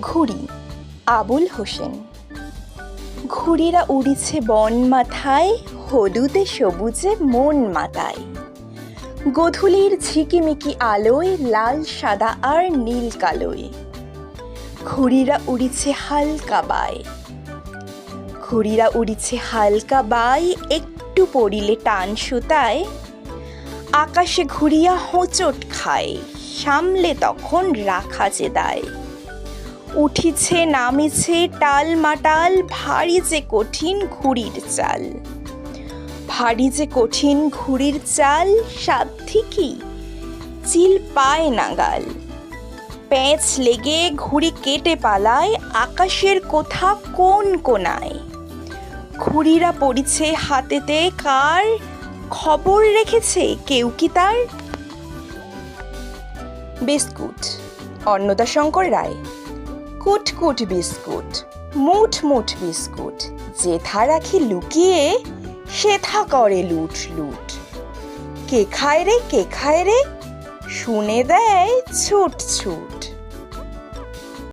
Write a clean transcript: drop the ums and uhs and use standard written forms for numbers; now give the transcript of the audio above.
ঘুড়ি, আবুল হোসেন। ঘুড়িরা উড়িছে বন মাথায়, হলুদে সবুজে মন মাতায়। গোধূলির ঝিকিমিকি আলোয়, লাল সাদা আর নীল কালোয় ঘুড়িরা উড়িছে হালকা বায়। ঘুড়িরা উড়িছে হালকা বায়, একটু পড়িলে টান সুতায়। আকাশে ঘুরিয়া হোঁচট খায়, সামলে তখন রাখা যে দায়। উঠিছে নামিছে টাল মাটাল, ভারী যে কঠিন ঘুড়ির চাল। ভারী যে কঠিন ঘুড়ির চাল, সাধ্যি কি চিল পায় নাগাল। প্যাঁচ লেগে ঘুড়ি কেটে পালায়, আকাশের কোথা কোন কোনায়। ঘুড়িরা পড়িছে হাতেতে কার, খবর রেখেছে কেউ কি তার? বিস্কুট, অন্নদাশঙ্কর রায়। কুট কুট বিস্কুট, মুঠ মুঠ বিস্কুট, যেথা রাখি লুকিয়ে সেথা করে লুট লুট। কে খায় রে কে খায় রে, শুনে দেয় ছুট ছুট।